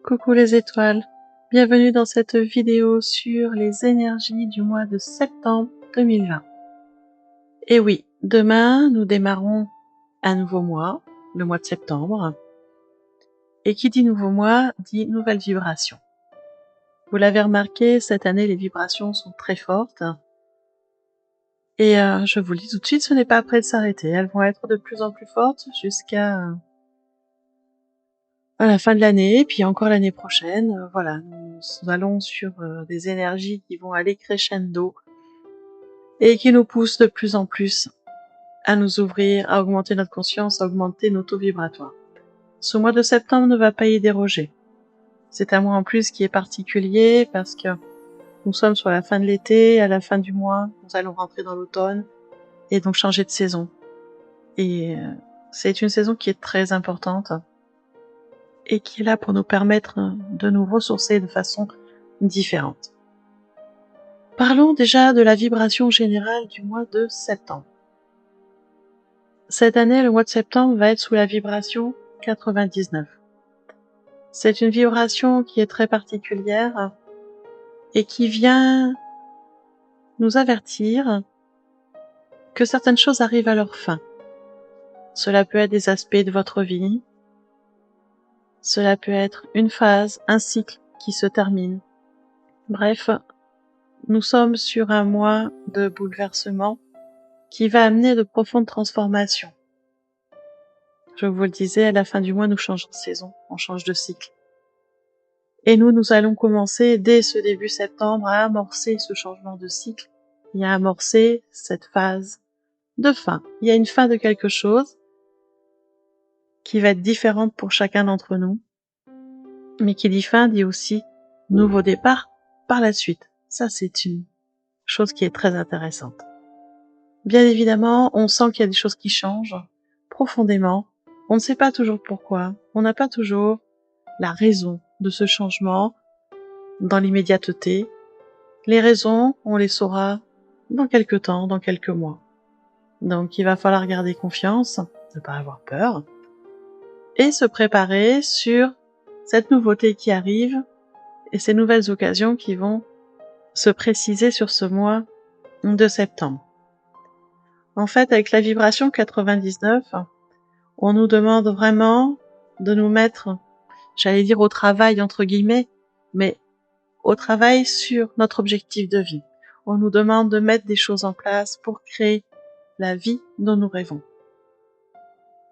Coucou les étoiles, bienvenue dans cette vidéo sur les énergies du mois de septembre 2020. Et oui, demain nous démarrons un nouveau mois, le mois de septembre. Et qui dit nouveau mois dit nouvelle vibration. Vous l'avez remarqué, cette année les vibrations sont très fortes. Et je vous le dis tout de suite, ce n'est pas prêt de s'arrêter. Elles vont être de plus en plus fortes jusqu'à à la fin de l'année, puis encore l'année prochaine. Voilà, nous allons sur des énergies qui vont aller crescendo et qui nous poussent de plus en plus à nous ouvrir, à augmenter notre conscience, à augmenter nos taux vibratoires. Ce mois de septembre ne va pas y déroger. C'est un mois en plus qui est particulier parce que nous sommes sur la fin de l'été, à la fin du mois, nous allons rentrer dans l'automne et donc changer de saison. Et c'est une saison qui est très importante et qui est là pour nous permettre de nous ressourcer de façon différente. Parlons déjà de la vibration générale du mois de septembre. Cette année, le mois de septembre va être sous la vibration 99. C'est une vibration qui est très particulière et qui vient nous avertir que certaines choses arrivent à leur fin. Cela peut être des aspects de votre vie, cela peut être une phase, un cycle qui se termine. Bref, nous sommes sur un mois de bouleversement qui va amener de profondes transformations. Je vous le disais, à la fin du mois, nous changeons de saison, on change de cycle. Et nous allons commencer dès ce début septembre à amorcer ce changement de cycle et à amorcer cette phase de fin. Il y a une fin de quelque chose qui va être différente pour chacun d'entre nous, mais qui dit fin dit aussi nouveau départ par la suite. Ça, c'est une chose qui est très intéressante. Bien évidemment, on sent qu'il y a des choses qui changent profondément. On ne sait pas toujours pourquoi. On n'a pas toujours la raison de ce changement dans l'immédiateté. Les raisons, on les saura dans quelques temps, dans quelques mois. Donc il va falloir garder confiance, ne pas avoir peur, et se préparer sur cette nouveauté qui arrive et ces nouvelles occasions qui vont se préciser sur ce mois de septembre. En fait, avec la vibration 99, on nous demande vraiment de nous mettre, j'allais dire au travail entre guillemets, mais au travail sur notre objectif de vie. On nous demande de mettre des choses en place pour créer la vie dont nous rêvons.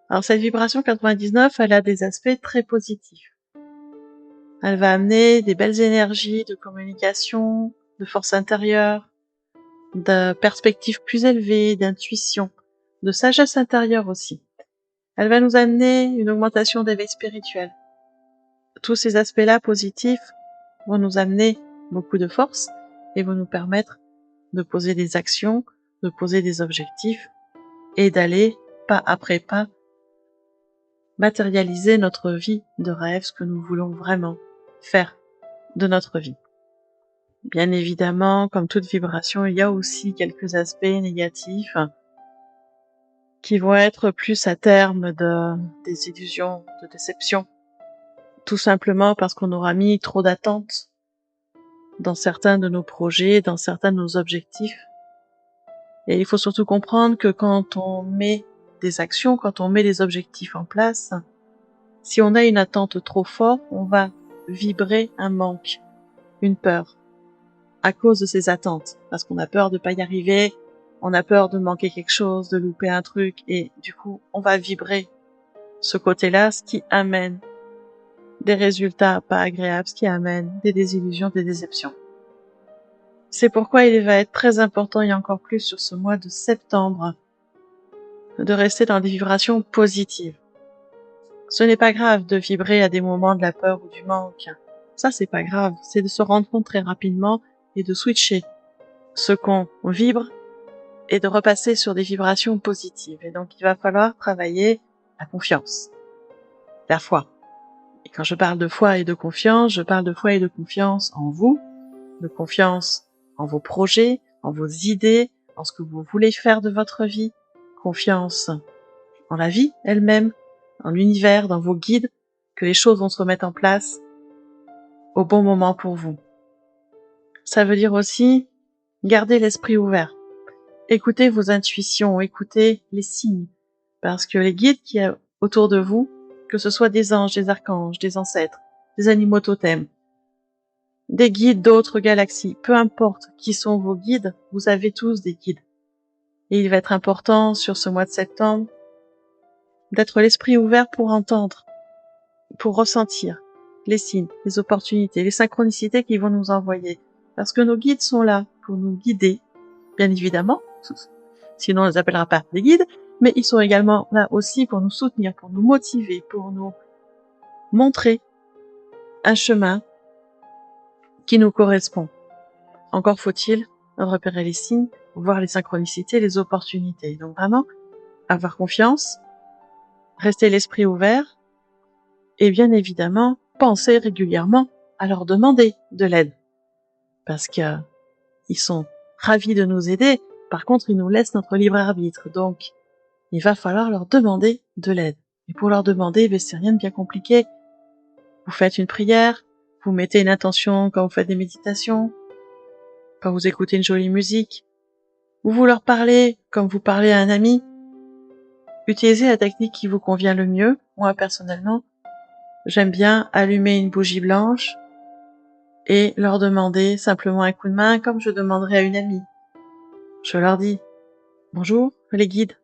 Alors cette vibration 99, elle a des aspects très positifs. Elle va amener des belles énergies de communication, de force intérieure, de perspectives plus élevées, d'intuition, de sagesse intérieure aussi. Elle va nous amener une augmentation d'éveil spirituel. Tous ces aspects-là positifs vont nous amener beaucoup de force et vont nous permettre de poser des actions, de poser des objectifs et d'aller pas après pas matérialiser notre vie de rêve, ce que nous voulons vraiment faire de notre vie. Bien évidemment, comme toute vibration, il y a aussi quelques aspects négatifs qui vont être plus à terme de désillusions, de déceptions, tout simplement parce qu'on aura mis trop d'attentes dans certains de nos projets, dans certains de nos objectifs. Et il faut surtout comprendre que quand on met des actions, quand on met des objectifs en place, si on a une attente trop forte, on va vibrer un manque, une peur, à cause de ces attentes, parce qu'on a peur de pas y arriver, on a peur de manquer quelque chose, de louper un truc, et du coup, on va vibrer ce côté-là, ce qui amène des résultats pas agréables, ce qui amène des désillusions, des déceptions. C'est pourquoi il va être très important, et encore plus sur ce mois de septembre, de rester dans des vibrations positives. Ce n'est pas grave de vibrer à des moments de la peur ou du manque. Ça, c'est pas grave. C'est de se rendre compte très rapidement et de switcher ce qu'on vibre et de repasser sur des vibrations positives. Et donc, il va falloir travailler la confiance, la foi. Et quand je parle de foi et de confiance, je parle de foi et de confiance en vous, de confiance en vos projets, en vos idées, en ce que vous voulez faire de votre vie, confiance en la vie elle-même, dans l'univers, dans vos guides, que les choses vont se remettre en place au bon moment pour vous. Ça veut dire aussi garder l'esprit ouvert. Écoutez vos intuitions, écoutez les signes, parce que les guides qui y a autour de vous, que ce soit des anges, des archanges, des ancêtres, des animaux totems, des guides d'autres galaxies, peu importe qui sont vos guides, vous avez tous des guides. Et il va être important sur ce mois de septembre d'être l'esprit ouvert pour entendre, pour ressentir les signes, les opportunités, les synchronicités qu'ils vont nous envoyer. Parce que nos guides sont là pour nous guider, bien évidemment, sinon on ne les appellera pas des guides, mais ils sont également là aussi pour nous soutenir, pour nous motiver, pour nous montrer un chemin qui nous correspond. Encore faut-il repérer les signes, voir les synchronicités, les opportunités. Donc vraiment, avoir confiance, rester l'esprit ouvert et bien évidemment, penser régulièrement à leur demander de l'aide. Parce que ils sont ravis de nous aider, par contre ils nous laissent notre libre arbitre. Donc il va falloir leur demander de l'aide. Et pour leur demander, c'est rien de bien compliqué. Vous faites une prière, vous mettez une intention quand vous faites des méditations, quand vous écoutez une jolie musique, ou vous leur parlez comme vous parlez à un ami. Utilisez la technique qui vous convient le mieux. Moi, personnellement, j'aime bien allumer une bougie blanche et leur demander simplement un coup de main comme je demanderais à une amie. Je leur dis « Bonjour, les guides.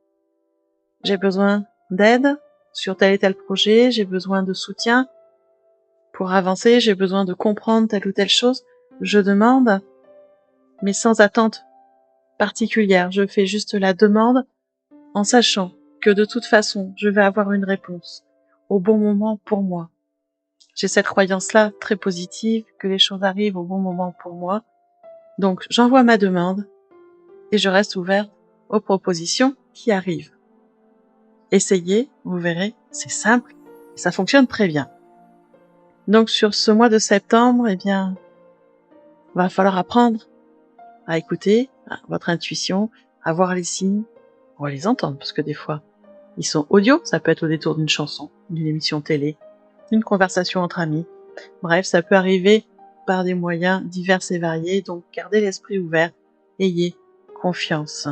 J'ai besoin d'aide sur tel et tel projet, j'ai besoin de soutien pour avancer, j'ai besoin de comprendre telle ou telle chose. Je demande, mais sans attente particulière. Je fais juste la demande en sachant que de toute façon, je vais avoir une réponse au bon moment pour moi. J'ai cette croyance-là très positive, que les choses arrivent au bon moment pour moi. Donc, j'envoie ma demande et je reste ouverte aux propositions qui arrivent. Essayez, vous verrez, c'est simple et ça fonctionne très bien. Donc, sur ce mois de septembre, eh bien, va falloir apprendre à écouter votre intuition, à voir les signes, ou à les entendre, parce que des fois, ils sont audio, ça peut être au détour d'une chanson, d'une émission télé, d'une conversation entre amis. Bref, ça peut arriver par des moyens divers et variés, donc gardez l'esprit ouvert, ayez confiance.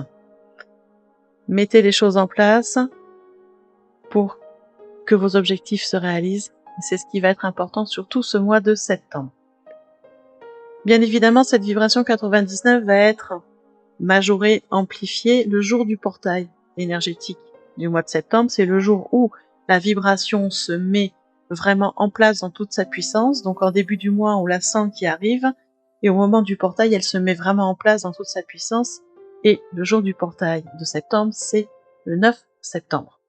Mettez les choses en place pour que vos objectifs se réalisent, et c'est ce qui va être important sur tout ce mois de septembre. Bien évidemment, cette vibration 99 va être majorée, amplifiée le jour du portail énergétique du mois de septembre. C'est le jour où la vibration se met vraiment en place dans toute sa puissance. Donc en début du mois, on la sent qui arrive, et au moment du portail, elle se met vraiment en place dans toute sa puissance. Et le jour du portail de septembre, c'est le 9 septembre.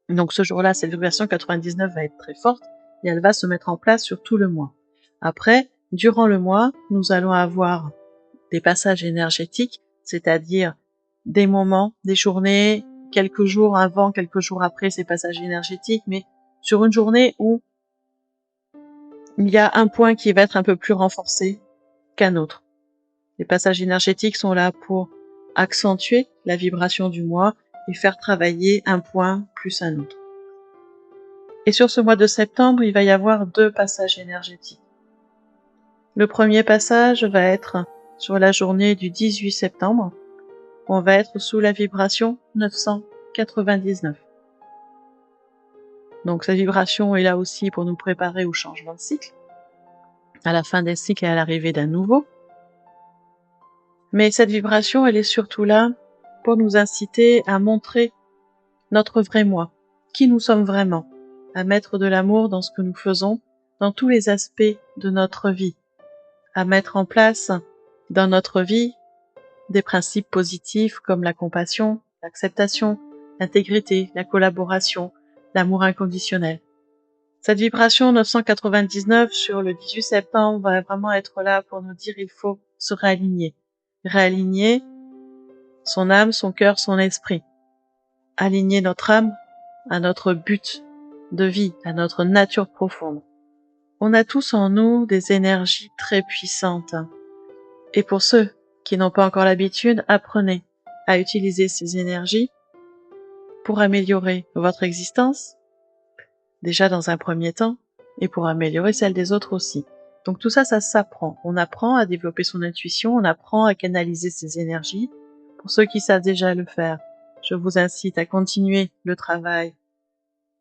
Donc ce jour-là, cette vibration 99 va être très forte, et elle va se mettre en place sur tout le mois. Après, durant le mois, nous allons avoir des passages énergétiques, c'est-à-dire des moments, des journées, quelques jours avant, quelques jours après ces passages énergétiques, mais sur une journée où il y a un point qui va être un peu plus renforcé qu'un autre. Les passages énergétiques sont là pour accentuer la vibration du mois et faire travailler un point plus un autre. Et sur ce mois de septembre, il va y avoir 2 passages énergétiques. Le premier passage va être sur la journée du 18 septembre. On va être sous la vibration 999. Donc cette vibration est là aussi pour nous préparer au changement de cycle, à la fin des cycles et à l'arrivée d'un nouveau. Mais cette vibration, elle est surtout là pour nous inciter à montrer notre vrai moi, qui nous sommes vraiment, à mettre de l'amour dans ce que nous faisons, dans tous les aspects de notre vie, à mettre en place dans notre vie des principes positifs comme la compassion, l'acceptation, l'intégrité, la collaboration, l'amour inconditionnel. Cette vibration 999 sur le 18 septembre va vraiment être là pour nous dire il faut se réaligner. Réaligner son âme, son cœur, son esprit. Aligner notre âme à notre but de vie, à notre nature profonde. On a tous en nous des énergies très puissantes. Et pour ceux qui n'ont pas encore l'habitude, apprenez à utiliser ces énergies pour améliorer votre existence, déjà dans un premier temps, et pour améliorer celle des autres aussi. Donc tout ça, ça s'apprend. On apprend à développer son intuition, on apprend à canaliser ses énergies. Pour ceux qui savent déjà le faire, je vous incite à continuer le travail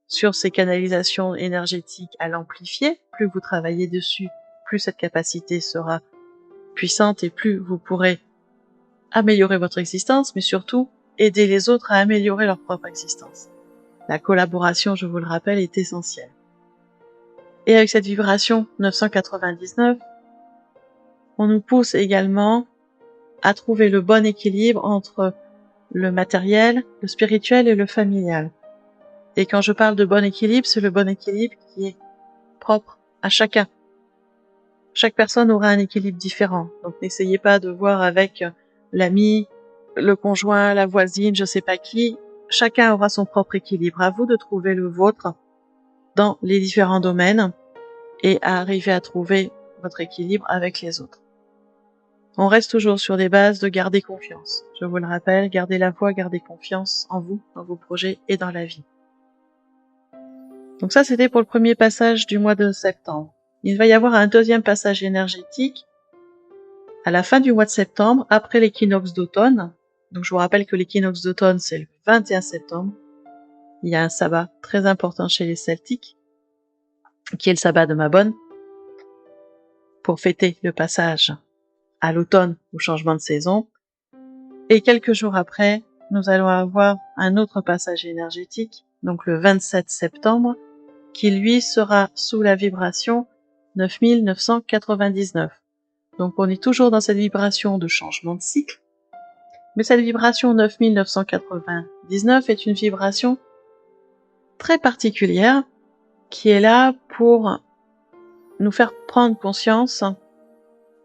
sur ces canalisations énergétiques, à l'amplifier. Plus vous travaillez dessus, plus cette capacité sera puissante et plus vous pourrez améliorer votre existence, mais surtout aider les autres à améliorer leur propre existence. La collaboration, je vous le rappelle, est essentielle. Et avec cette vibration 999, on nous pousse également à trouver le bon équilibre entre le matériel, le spirituel et le familial. Et quand je parle de bon équilibre, c'est le bon équilibre qui est propre à chacun. Chaque personne aura un équilibre différent. Donc n'essayez pas de voir avec l'ami, le conjoint, la voisine, je sais pas qui. Chacun aura son propre équilibre. À vous de trouver le vôtre dans les différents domaines et à arriver à trouver votre équilibre avec les autres. On reste toujours sur des bases de garder confiance. Je vous le rappelle, gardez la foi, gardez confiance en vous, dans vos projets et dans la vie. Donc ça, c'était pour le premier passage du mois de septembre. Il va y avoir un deuxième passage énergétique à la fin du mois de septembre, après l'équinoxe d'automne. Donc je vous rappelle que l'équinoxe d'automne, c'est le 21 septembre. Il y a un sabbat très important chez les Celtiques, qui est le sabbat de Mabon, pour fêter le passage à l'automne, au changement de saison. Et quelques jours après, nous allons avoir un autre passage énergétique, donc le 27 septembre, qui lui sera sous la vibration 9999. Donc on est toujours dans cette vibration de changement de cycle, mais cette vibration 9999 est une vibration très particulière qui est là pour nous faire prendre conscience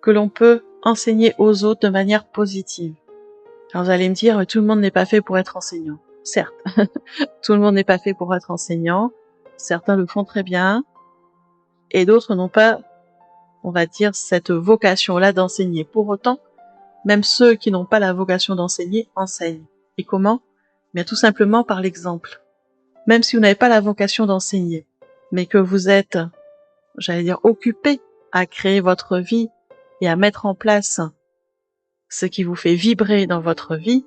que l'on peut enseigner aux autres de manière positive. Alors vous allez me dire, tout le monde n'est pas fait pour être enseignant. Certes, tout le monde n'est pas fait pour être enseignant. Certains le font très bien et d'autres n'ont pas, on va dire, cette vocation-là d'enseigner. Pour autant, même ceux qui n'ont pas la vocation d'enseigner enseignent. Et comment? Bien tout simplement par l'exemple. Même si vous n'avez pas la vocation d'enseigner, mais que vous êtes, j'allais dire, occupé à créer votre vie et à mettre en place ce qui vous fait vibrer dans votre vie,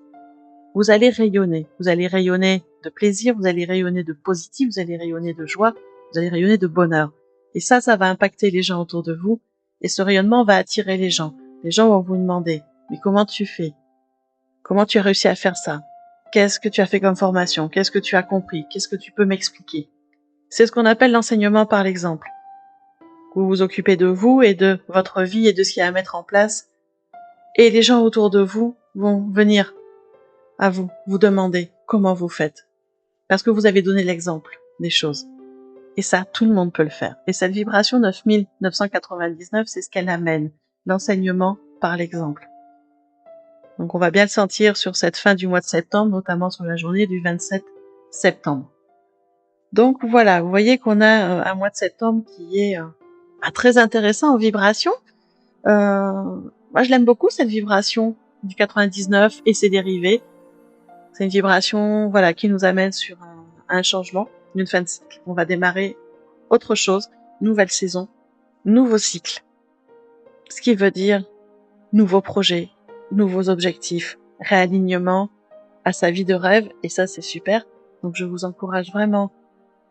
vous allez rayonner. Vous allez rayonner de plaisir, vous allez rayonner de positif, vous allez rayonner de joie, vous allez rayonner de bonheur. Et ça va impacter les gens autour de vous, et ce rayonnement va attirer les gens. Les gens vont vous demander, mais comment tu fais? Comment tu as réussi à faire ça? Qu'est-ce que tu as fait comme formation? Qu'est-ce que tu as compris? Qu'est-ce que tu peux m'expliquer? C'est ce qu'on appelle l'enseignement par l'exemple. Vous vous occupez de vous et de votre vie et de ce qu'il y a à mettre en place, et les gens autour de vous vont venir à vous demander comment vous faites. Parce que vous avez donné l'exemple des choses. Et ça, tout le monde peut le faire. Et cette vibration 9999, c'est ce qu'elle amène. L'enseignement par l'exemple. Donc on va bien le sentir sur cette fin du mois de septembre, notamment sur la journée du 27 septembre. Donc voilà, vous voyez qu'on a un mois de septembre qui est très intéressant en vibration. Moi je l'aime beaucoup cette vibration du 99 et ses dérivés. C'est une vibration voilà, qui nous amène sur un changement, une fin de cycle. On va démarrer autre chose, nouvelle saison, nouveau cycle. Ce qui veut dire nouveaux projets, nouveaux objectifs, réalignement à sa vie de rêve, et ça c'est super. Donc je vous encourage vraiment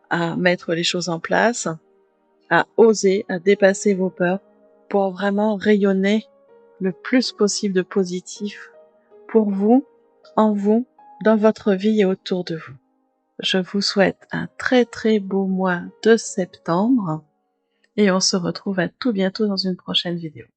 à mettre les choses en place, à oser, à dépasser vos peurs pour vraiment rayonner le plus possible de positif pour vous, en vous, dans votre vie et autour de vous. Je vous souhaite un très très beau mois de septembre et on se retrouve à tout bientôt dans une prochaine vidéo.